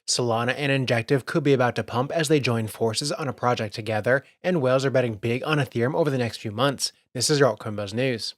Solana and Injective could be about to pump as they join forces on a project together, and whales are betting big on Ethereum over the next few months. This is your Altcoin Buzz News.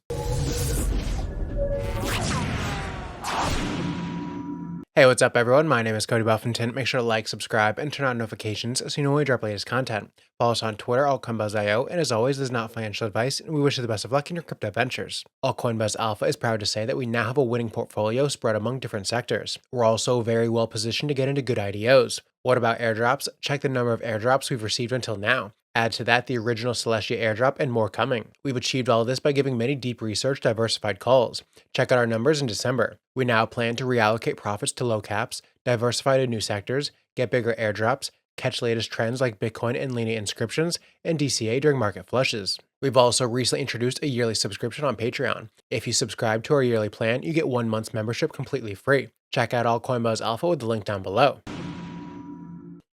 Hey, what's up everyone? My name is Cody Buffington. Make sure to like, subscribe, and turn on notifications so you know when we drop latest content. Follow us on Twitter, AltcoinBuzzIO, and as always, this is not financial advice, and we wish you the best of luck in your crypto ventures. Altcoin Buzz Alpha is proud to say that we now have a winning portfolio spread among different sectors. We're also very well positioned to get into good IDOs. What about airdrops? Check the number of airdrops we've received until now. Add to that the original Celestia airdrop and more coming. We've achieved all of this by giving many deep research, diversified calls. Check out our numbers in December. We now plan to reallocate profits to low caps, diversify to new sectors, get bigger airdrops, catch latest trends like Bitcoin and linear inscriptions, and DCA during market flushes. We've also recently introduced a yearly subscription on Patreon. If you subscribe to our yearly plan, you get 1 month's membership completely free. Check out Altcoin Buzz Alpha with the link down below.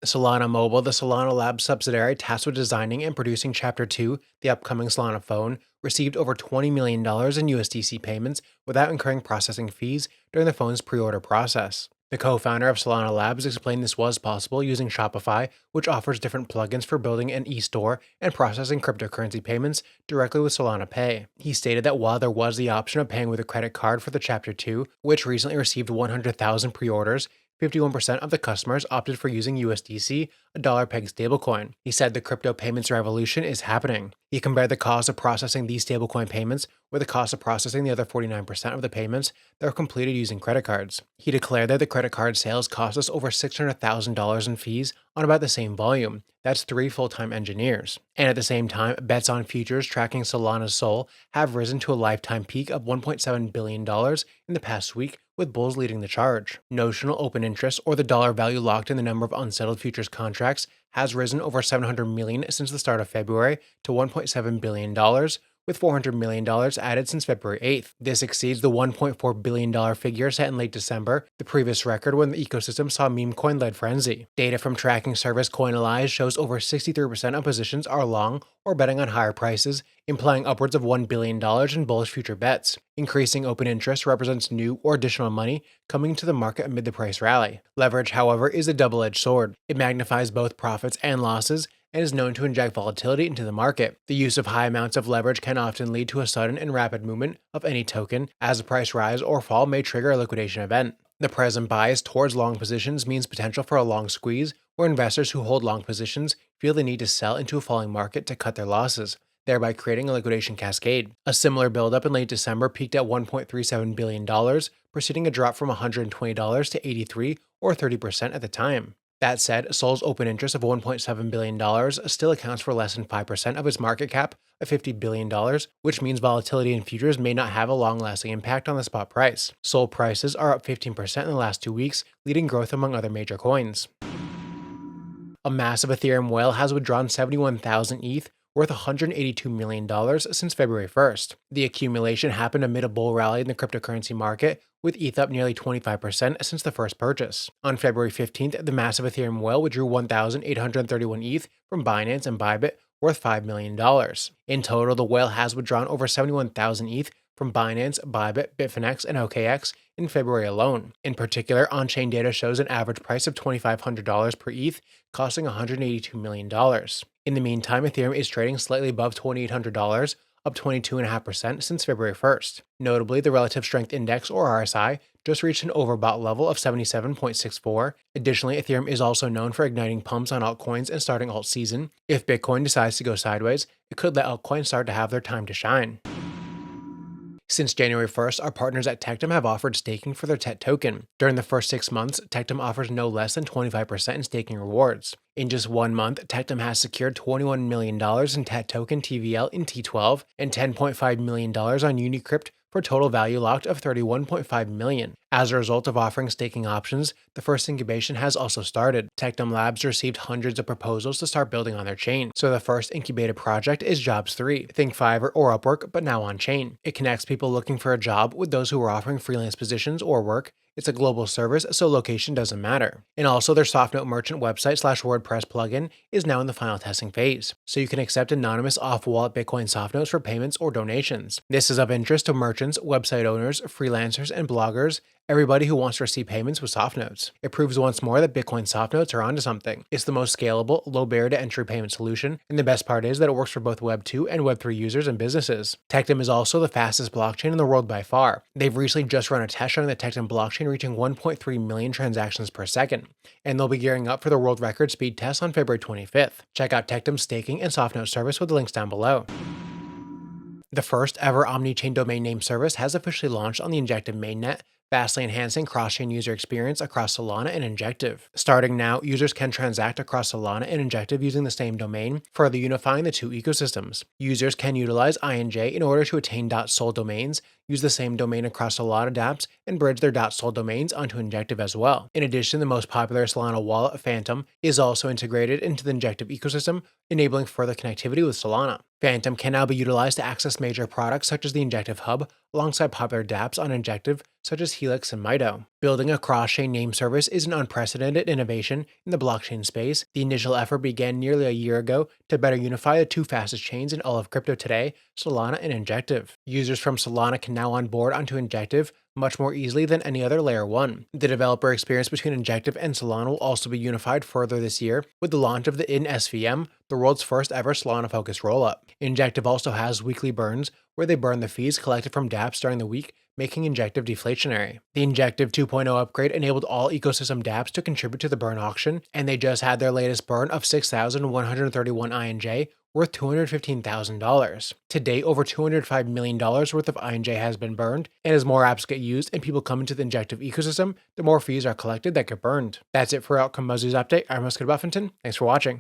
Solana Mobile, the Solana Labs subsidiary tasked with designing and producing Chapter 2, the upcoming Solana phone, received over $20 million in USDC payments without incurring processing fees during the phone's pre-order process. The co-founder of Solana Labs explained this was possible using Shopify, which offers different plugins for building an e-store and processing cryptocurrency payments directly with Solana Pay. He stated that while there was the option of paying with a credit card for the Chapter 2, which recently received 100,000 pre-orders, 51% of the customers opted for using USDC, a dollar-pegged stablecoin. He said the crypto payments revolution is happening. He compared the cost of processing these stablecoin payments with the cost of processing the other 49% of the payments that were completed using credit cards. He declared that the credit card sales cost us over $600,000 in fees on about the same volume. That's 3 full-time engineers. And at the same time, bets on futures tracking Solana's SOL have risen to a lifetime peak of $1.7 billion in the past week, with bulls leading the charge. Notional open interest, or the dollar value locked in the number of unsettled futures contracts, has risen over $700 million since the start of February to $1.7 billion, with $400 million added since February 8th. This exceeds the $1.4 billion figure set in late December, the previous record when the ecosystem saw meme coin-led frenzy. Data from tracking service Coinalyze shows over 63% of positions are long or betting on higher prices, implying upwards of $1 billion in bullish future bets. Increasing open interest represents new or additional money coming to the market amid the price rally. Leverage, however, is a double-edged sword. It magnifies both profits and losses, and is known to inject volatility into the market. The use of high amounts of leverage can often lead to a sudden and rapid movement of any token, as the price rise or fall may trigger a liquidation event. The present bias towards long positions means potential for a long squeeze, where investors who hold long positions feel the need to sell into a falling market to cut their losses, thereby creating a liquidation cascade. A similar buildup in late December peaked at $1.37 billion, preceding a drop from $120 to $83, or 30% at the time. That said, Sol's open interest of $1.7 billion still accounts for less than 5% of its market cap of $50 billion, which means volatility in futures may not have a long-lasting impact on the spot price. Sol prices are up 15% in the last 2 weeks, leading growth among other major coins. A massive Ethereum whale has withdrawn 71,000 ETH, worth $182 million since February 1st. The accumulation happened amid a bull rally in the cryptocurrency market, with ETH up nearly 25% since the first purchase. On February 15th, the massive Ethereum whale withdrew 1,831 ETH from Binance and Bybit, worth $5 million. In total, the whale has withdrawn over 71,000 ETH from Binance, Bybit, Bitfinex, and OKX in February alone. In particular, on-chain data shows an average price of $2,500 per ETH, costing $182 million. In the meantime, Ethereum is trading slightly above $2,800, up 22.5% since February 1st. Notably, the Relative Strength Index, or RSI, just reached an overbought level of 77.64. Additionally, Ethereum is also known for igniting pumps on altcoins and starting alt season. If Bitcoin decides to go sideways, it could let altcoins start to have their time to shine. Since January 1st, our partners at Tectum have offered staking for their TET token. During the first 6 months, Tectum offers no less than 25% in staking rewards. In just 1 month, Tectum has secured $21 million in TET token TVL in T12 and $10.5 million on Unicrypt for a total value locked of $31.5 million. As a result of offering staking options, the first incubation has also started. Tectum Labs received hundreds of proposals to start building on their chain. So the first incubated project is Jobs3. Think Fiverr or Upwork, but now on chain. It connects people looking for a job with those who are offering freelance positions or work. It's a global service, so location doesn't matter. And also, their SoftNote merchant website / WordPress plugin is now in the final testing phase, so you can accept anonymous off-wallet Bitcoin softnotes for payments or donations. This is of interest to merchants, website owners, freelancers, and bloggers, everybody who wants to receive payments with soft notes. It proves once more that Bitcoin soft notes are onto something. It's the most scalable, low barrier to entry payment solution, and the best part is that it works for both Web 2 and Web 3 users and businesses. Tectum is also the fastest blockchain in the world by far. They've recently just run a test showing the Tectum blockchain reaching 1.3 million transactions per second, and they'll be gearing up for the world record speed test on February 25th. Check out Tectum's staking and soft note service with the links down below. The first ever omni-chain domain name service has officially launched on the Injective mainnet, vastly enhancing cross-chain user experience across Solana and Injective. Starting now, users can transact across Solana and Injective using the same domain, further unifying the two ecosystems. Users can utilize INJ in order to attain .sol domains, use the same domain across Solana dApps, and bridge their .sol domains onto Injective as well. In addition, the most popular Solana wallet, Phantom, is also integrated into the Injective ecosystem, enabling further connectivity with Solana. Phantom can now be utilized to access major products such as the Injective Hub, alongside popular dApps on Injective such as Helix and Mito. Building a cross-chain name service is an unprecedented innovation in the blockchain space. The initial effort began nearly a year ago to better unify the two fastest chains in all of crypto today, Solana and Injective. Users from Solana can now onboard onto Injective much more easily than any other layer 1. The developer experience between Injective and Solana will also be unified further this year with the launch of the InSVM, the world's first ever Solana-focused rollup. Injective also has weekly burns, where they burn the fees collected from dApps during the week, making Injective deflationary. The Injective 2.0 upgrade enabled all ecosystem dApps to contribute to the burn auction, and they just had their latest burn of 6,131 INJ, worth $215,000. To date, over $205 million worth of INJ has been burned, and as more apps get used and people come into the Injective ecosystem, the more fees are collected that get burned. That's it for Altcoin Buzz's update. I'm Cody Buffington. Thanks for watching.